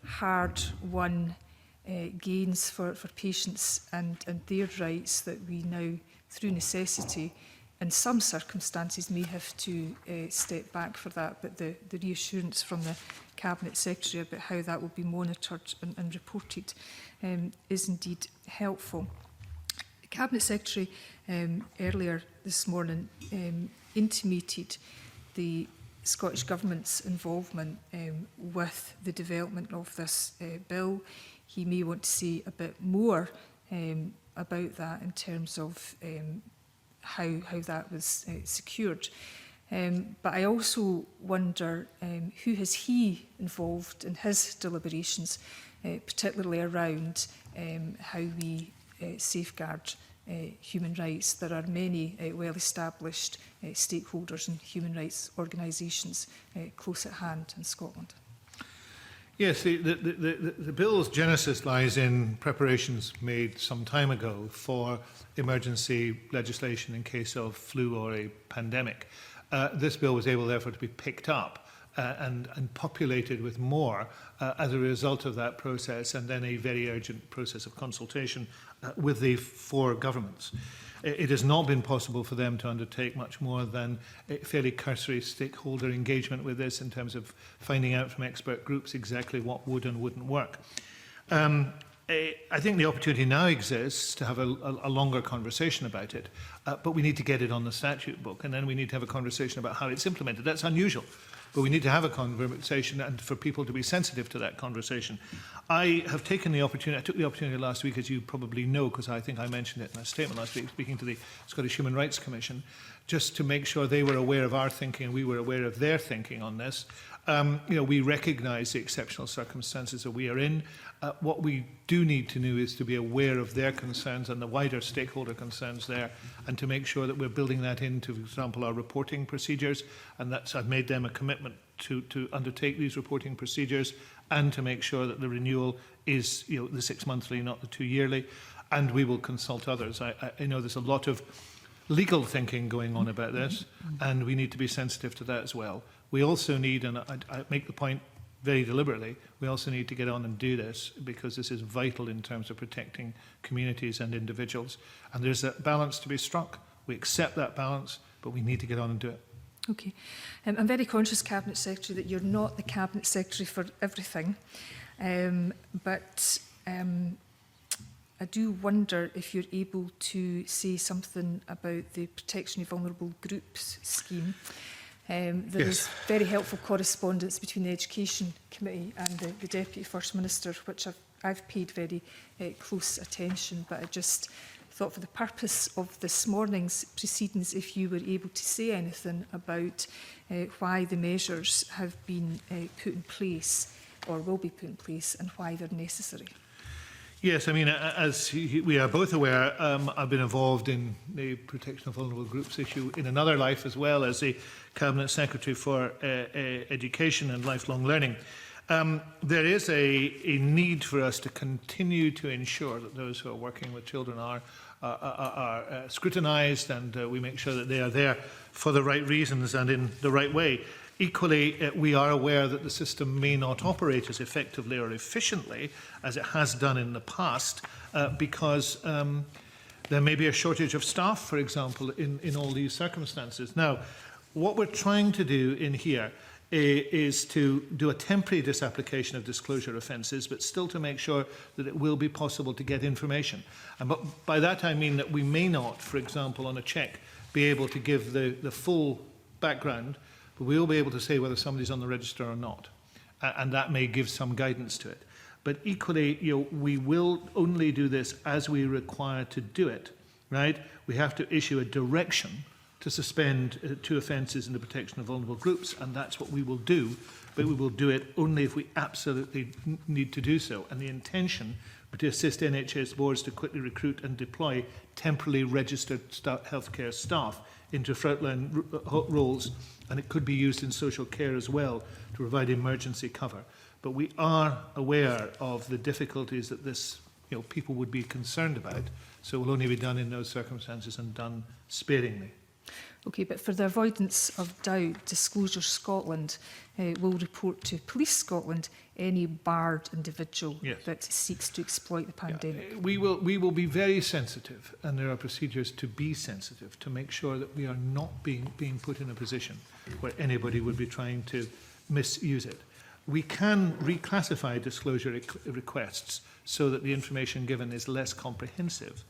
hard-won gains for patients and their rights that we now, through necessity, in some circumstances may have to step back for that, but the reassurance from the Cabinet Secretary about how that will be monitored and reported is indeed helpful. The Cabinet Secretary earlier this morning intimated the Scottish Government's involvement with the development of this bill. He may want to say a bit more about that in terms of how that was secured. But I also wonder who has he involved in his deliberations, particularly around how we safeguard human rights. There are many well-established stakeholders and human rights organisations close at hand in Scotland. Yes, the bill's genesis lies in preparations made some time ago for emergency legislation in case of flu or a pandemic. This bill was able, therefore, to be picked up and populated with more as a result of that process, and then a very urgent process of consultation with the four governments. It has not been possible for them to undertake much more than a fairly cursory stakeholder engagement with this in terms of finding out from expert groups exactly what would and wouldn't work. I think the opportunity now exists to have a longer conversation about it, but we need to get it on the statute book, and then we need to have a conversation about how it's implemented. That's unusual, but we need to have a conversation and for people to be sensitive to that conversation. I took the opportunity last week, as you probably know, because I think I mentioned it in a statement last week, speaking to the Scottish Human Rights Commission, just to make sure they were aware of our thinking and we were aware of their thinking on this. We recognise the exceptional circumstances that we are in. What we do need to do is to be aware of their concerns and the wider stakeholder concerns there, and to make sure that we're building that into, for example, our reporting procedures. And I've made them a commitment to undertake these reporting procedures, and to make sure that the renewal is the 6 monthly, not the 2 yearly. And we will consult others. I know there's a lot of legal thinking going on about this, and we need to be sensitive to that as well. We also need, and I make the point very deliberately, we also need to get on and do this, because this is vital in terms of protecting communities and individuals. And there's a balance to be struck. We accept that balance, but we need to get on and do it. Okay. I'm very conscious, Cabinet Secretary, that you're not the Cabinet Secretary for everything. But I do wonder if you're able to say something about the Protection of Vulnerable Groups scheme. There is very helpful correspondence between the Education Committee and the Deputy First Minister, which I've paid very close attention, but I just thought for the purpose of this morning's proceedings, if you were able to say anything about why the measures have been put in place or will be put in place, and why they're necessary. Yes, I mean, as we are both aware, I've been involved in the Protection of Vulnerable Groups issue in another life, as well as the Cabinet Secretary for Education and Lifelong Learning. There is a need for us to continue to ensure that those who are working with children are scrutinised, and we make sure that they are there for the right reasons and in the right way. Equally, we are aware that the system may not operate as effectively or efficiently as it has done in the past, because there may be a shortage of staff, for example, in all these circumstances. Now, what we're trying to do in here is to do a temporary disapplication of disclosure offences, but still to make sure that it will be possible to get information. And by that I mean that we may not, for example, on a check, be able to give the full background, but we will be able to say whether somebody's on the register or not. And that may give some guidance to it. But equally, we will only do this as we require to do it, right? We have to issue a direction to suspend 2 offences in the protection of vulnerable groups, and that's what we will do, but we will do it only if we absolutely need to do so. And the intention would to assist NHS boards to quickly recruit and deploy temporarily registered healthcare staff into frontline roles, and it could be used in social care as well to provide emergency cover. But we are aware of the difficulties that this, people would be concerned about, so it will only be done in those circumstances and done sparingly. Okay, but for the avoidance of doubt, Disclosure Scotland will report to Police Scotland any barred individual that seeks to exploit the pandemic. Yeah, we will be very sensitive, and there are procedures to be sensitive to make sure that we are not being put in a position where anybody would be trying to misuse it. We can reclassify disclosure requests so that the information given is less comprehensive,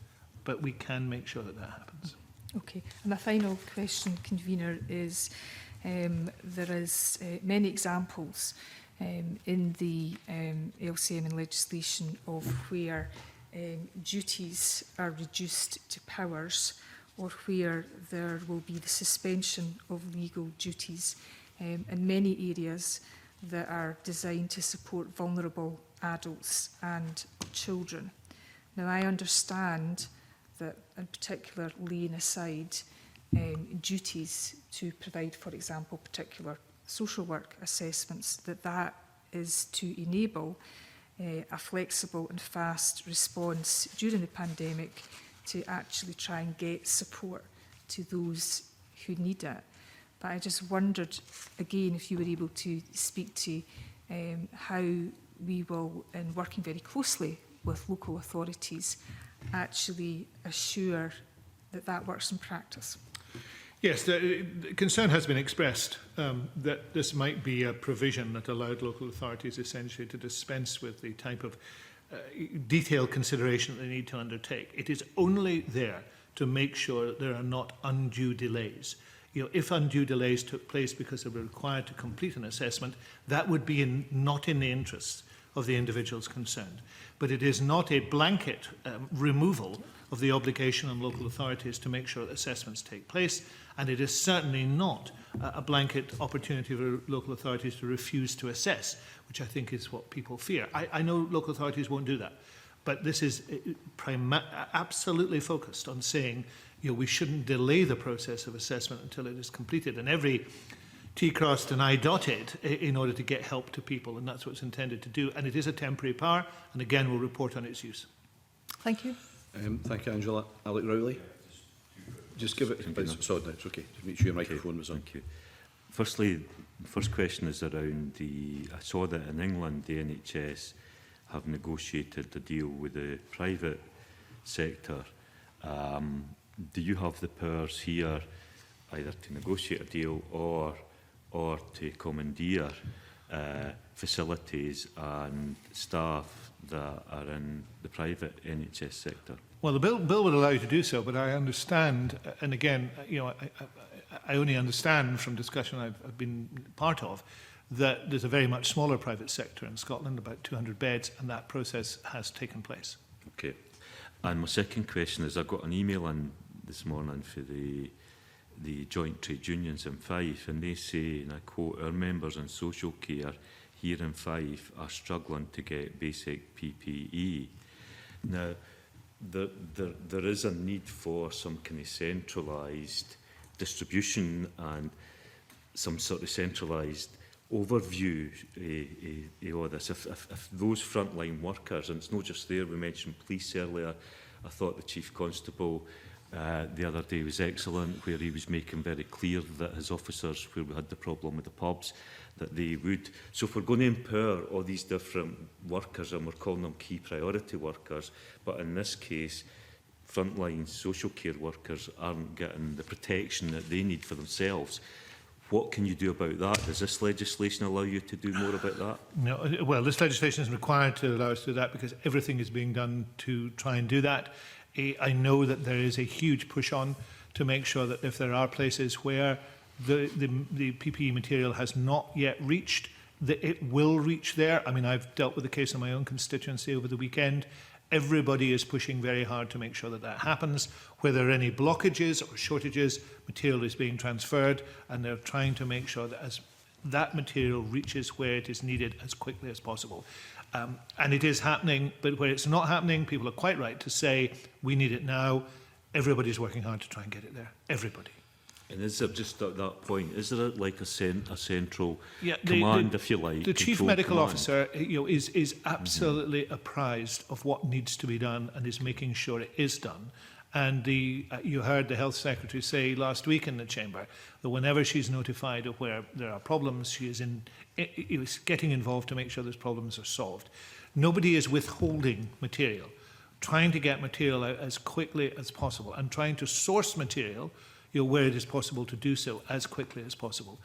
but we can make sure that happens. Okay, and my final question, Convener, is there is many examples in the LCM and legislation of where duties are reduced to powers, or where there will be the suspension of legal duties in many areas that are designed to support vulnerable adults and children. Now, I understand that, in particular, laying aside duties to provide, for example, particular social work assessments, that is to enable a flexible and fast response during the pandemic to actually try and get support to those who need it. But I just wondered, again, if you were able to speak to how we will, in working very closely with local authorities, actually assure that that works in practice. Yes, the concern has been expressed that this might be a provision that allowed local authorities essentially to dispense with the type of detailed consideration they need to undertake. It is only there to make sure that there are not undue delays. You know, if undue delays took place because they were required to complete an assessment, that would be not in the interests of the individuals concerned. But it is not a blanket removal of the obligation on local authorities to make sure that assessments take place, and it is certainly not a blanket opportunity for local authorities to refuse to assess, which I think is what people fear. I know local authorities won't do that, but this is absolutely focused on saying, you know, we shouldn't delay the process of assessment until it is completed, and every T crossed and I dotted in order to get help to people, and that's what it's intended to do. And it is a temporary power, and again, we'll report on its use. Thank you. Thank you, Angela. Alec Rowley. Just give it. It's okay. Just make sure your microphone was on. Thank you. Firstly, the first question is around I saw that in England, the NHS have negotiated a deal with the private sector. Do you have the powers here either to negotiate a deal or to commandeer facilities and staff that are in the private NHS sector? Well, the bill would allow you to do so, but I understand, and again, you know, I only understand from discussion I've been part of, that there's a very much smaller private sector in Scotland, about 200 beds, and that process has taken place. Okay. And my second question is, I got an email in this morning for the joint trade unions in Fife, and they say, and I quote, "Our members in social care here in Fife are struggling to get basic PPE." Now, there is a need for some kind of centralised distribution and some sort of centralised overview of this. If those frontline workers, and it's not just there, we mentioned police earlier, I thought the Chief Constable the other day was excellent, where he was making very clear that his officers, where we had the problem with the pubs, that they would. So if we're going to empower all these different workers, and we're calling them key priority workers, but in this case, frontline social care workers aren't getting the protection that they need for themselves, what can you do about that? Does this legislation allow you to do more about that? No, well, this legislation is required to allow us to do that because everything is being done to try and do that. I know that there is a huge push on to make sure that if there are places where the PPE material has not yet reached, that it will reach there. I mean, I've dealt with the case in my own constituency over the weekend. Everybody is pushing very hard to make sure that that happens. Where there are any blockages or shortages, material is being transferred, and they're trying to make sure that as that material reaches where it is needed as quickly as possible. And it is happening, but where it's not happening, people are quite right to say, we need it now. Everybody's working hard to try and get it there. Everybody. And is there just at that point, is there like a central command, if you like? The Chief Medical Officer, you know, is absolutely apprised of what needs to be done and is making sure it is done. And you heard the Health Secretary say last week in the Chamber that whenever she's notified of where there are problems, she is getting involved to make sure those problems are solved. Nobody is withholding material, trying to get material out as quickly as possible and trying to source material, you know, where it is possible to do so as quickly as possible.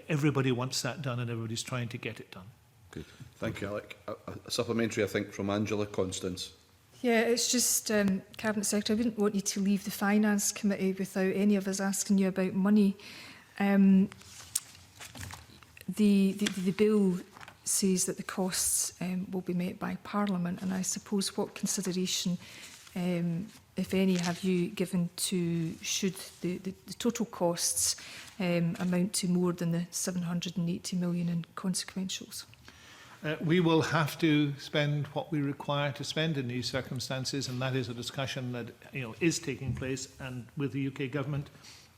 Everybody wants that done and everybody's trying to get it done. Good. Thank you, Alec. A supplementary, I think, from Angela. Constance. Yeah, it's just, Cabinet Secretary, I wouldn't want you to leave the Finance Committee without any of us asking you about money. The bill says that the costs will be met by Parliament, and I suppose what consideration if any, have you given to, should the total costs amount to more than the 780 million in consequentials? We will have to spend what we require to spend in these circumstances, and that is a discussion that is taking place and with the UK government,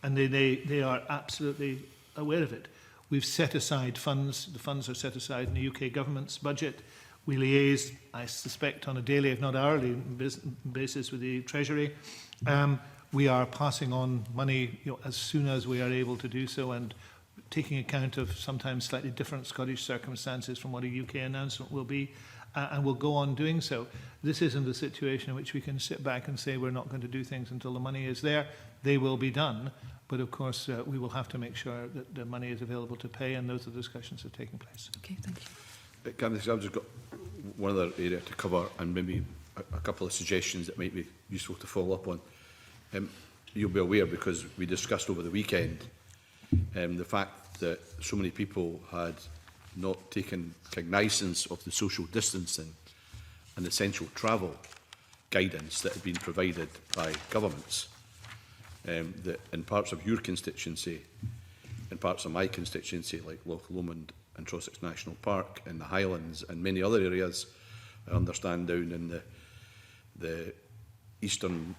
and they are absolutely aware of it. We've set aside funds. The funds are set aside in the UK government's budget. We liaise, I suspect, on a daily, if not hourly, basis with the Treasury. We are passing on money as soon as we are able to do so, and taking account of sometimes slightly different Scottish circumstances from what a UK announcement will be, and we'll go on doing so. This isn't a situation in which we can sit back and say we're not going to do things until the money is there. They will be done, but of course we will have to make sure that the money is available to pay, and those are the discussions that are taking place. Okay, thank you. Cabinet, I've just got one other area to cover, and maybe a couple of suggestions that might be useful to follow up on. You'll be aware, because we discussed over the weekend the fact that so many people had not taken cognizance of the social distancing and essential travel guidance that had been provided by governments. That in parts of your constituency, in parts of my constituency, like Loch Lomond and Trossachs National Park, in the Highlands and many other areas, I understand down in the eastern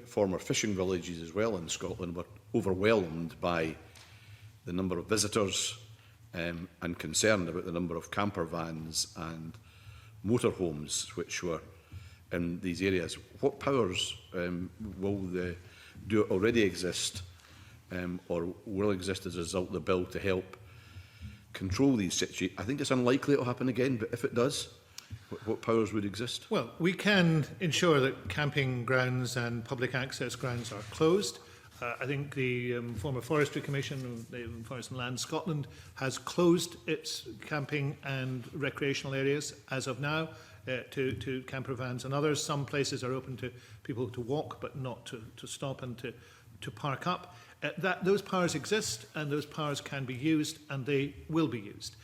former fishing villages as well in Scotland, were overwhelmed by the number of visitors and concerned about the number of camper vans and motorhomes which were in these areas. What powers do already exist or will exist as a result of the bill to help control these situations? I think it's unlikely it will happen again, but if it does, what powers would exist? Well, we can ensure that camping grounds and public access grounds are closed. I think the former Forestry Commission, the Forest and Land Scotland, has closed its camping and recreational areas as of now to camper vans and others. Some places are open to people to walk, but not to stop and to park up. Those powers exist, and those powers can be used, and they will be used.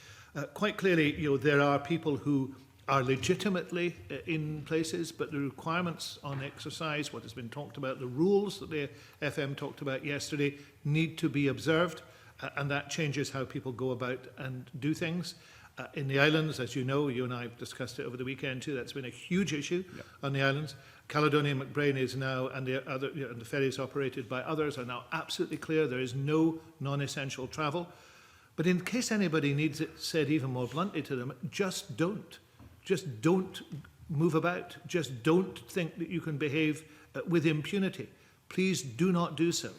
Quite clearly, there are people who are legitimately in places, but the requirements on exercise, what has been talked about, the rules that the FM talked about yesterday, need to be observed, and that changes how people go about and do things. In the islands, as you know, you and I have discussed it over the weekend too, that's been a huge issue on the islands. Caledonia and McBrain is now, and the other, and the ferries operated by others are now absolutely clear. There is no non-essential travel. But in case anybody needs it said even more bluntly to them, just don't. Just don't move about. Just don't think that you can behave with impunity. Please do not do so.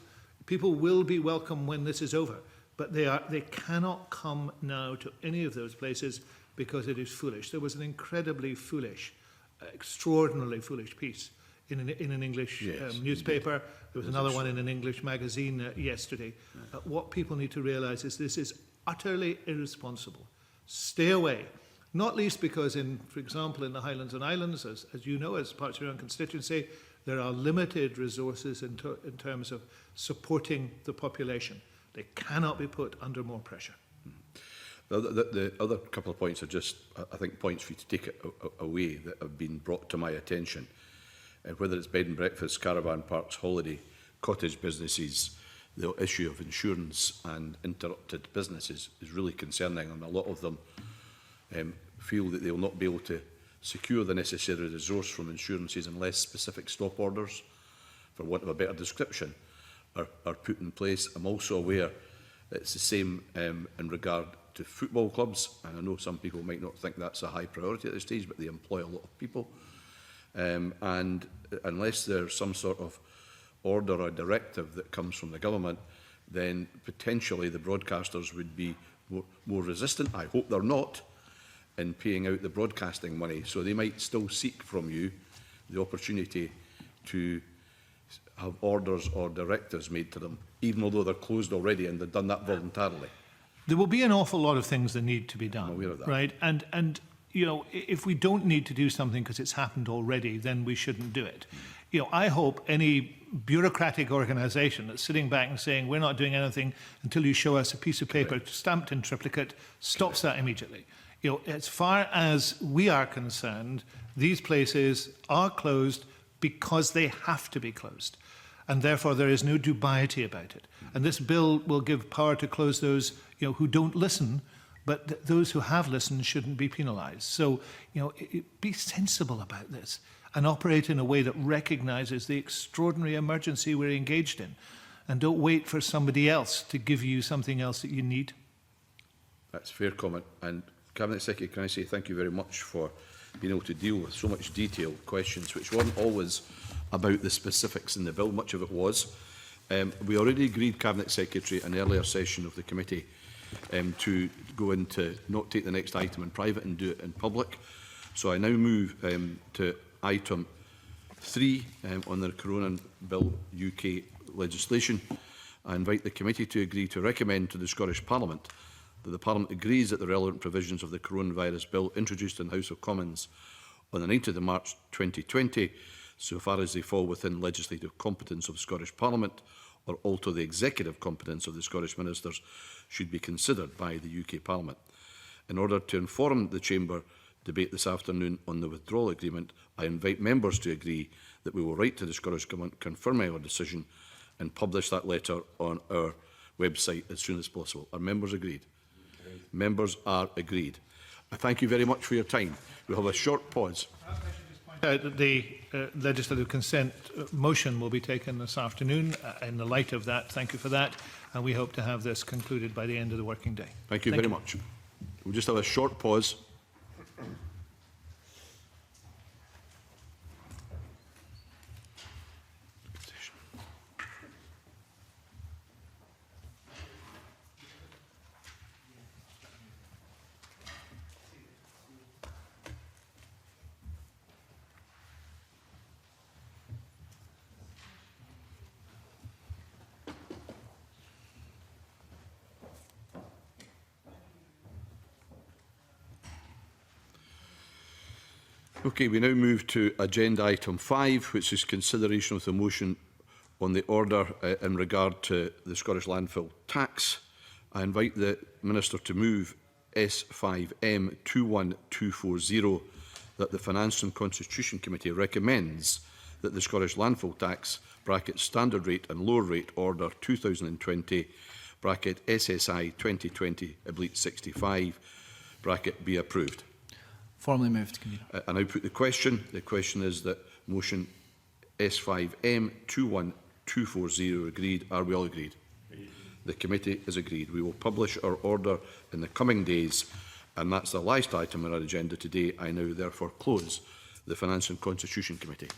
People will be welcome when this is over, but they cannot come now to any of those places because it is foolish. There was an incredibly foolish, extraordinarily foolish piece in an English newspaper. There was another one in an English magazine yesterday. What people need to realise is this is utterly irresponsible. Stay away. Not least because, for example, in the Highlands and Islands, as you know, as parts of your own constituency, there are limited resources in terms of supporting the population. They cannot be put under more pressure. The other couple of points are just, I think, points for you to take away that have been brought to my attention. Whether it's bed and breakfast, caravan parks, holiday, cottage businesses, the issue of insurance and interrupted businesses is really concerning, and a lot of them feel that they will not be able to secure the necessary resource from insurances unless specific stop orders, for want of a better description, are put in place. I'm also aware that it's the same in regard to football clubs, and I know some people might not think that's a high priority at this stage, but they employ a lot of people. And unless there's some sort of order or directive that comes from the government, then potentially the broadcasters would be more resistant. I hope they're not, in paying out the broadcasting money. So they might still seek from you the opportunity to have orders or directives made to them, even although they're closed already and they've done that voluntarily. There will be an awful lot of things that need to be done, I'm aware of that. right? And if we don't need to do something because it's happened already, then we shouldn't do it. I hope any bureaucratic organisation that's sitting back and saying we're not doing anything until you show us a piece of paper stamped in triplicate stops that immediately. As far as we are concerned, these places are closed, because they have to be closed. And therefore, there is no dubiety about it. And this bill will give power to close those who don't listen, but those who have listened shouldn't be penalised. So, be sensible about this and operate in a way that recognises the extraordinary emergency we're engaged in. And don't wait for somebody else to give you something else that you need. That's a fair comment. And Cabinet Secretary, can I say thank you very much for being able to deal with so much detailed questions, which weren't always about the specifics in the bill. Much of it was. We already agreed, Cabinet Secretary, an earlier session of the committee to go into not take the next item in private and do it in public. So I now move to item 3 on the Corona Bill UK legislation. I invite the committee to agree to recommend to the Scottish Parliament that the Parliament agrees that the relevant provisions of the Coronavirus Bill introduced in the House of Commons on the 9th of March 2020, so far as they fall within legislative competence of the Scottish Parliament or alter the executive competence of the Scottish Ministers, should be considered by the UK Parliament. In order to inform the Chamber debate this afternoon on the withdrawal agreement, I invite members to agree that we will write to the Scottish Government confirming our decision and publish that letter on our website as soon as possible. Are members agreed? Members are agreed. I thank you very much for your time. We'll have a short pause. The legislative consent motion will be taken this afternoon. In the light of that, thank you for that. And we hope to have this concluded by the end of the working day. Thank you very much. We'll just have a short pause. Okay, we now move to agenda item 5, which is consideration of the motion on the order in regard to the Scottish landfill tax. I invite the Minister to move S5M 21240 that the Finance and Constitution Committee recommends that the Scottish landfill tax bracket standard rate and lower rate order 2020 bracket SSI 2020/65 bracket be approved. Formally moved, Convener. I now put the question. The question is that motion S5M 21240 agreed. Are we all agreed? The committee is agreed. We will publish our order in the coming days, and that's the last item on our agenda today. I now therefore close the Finance and Constitution Committee.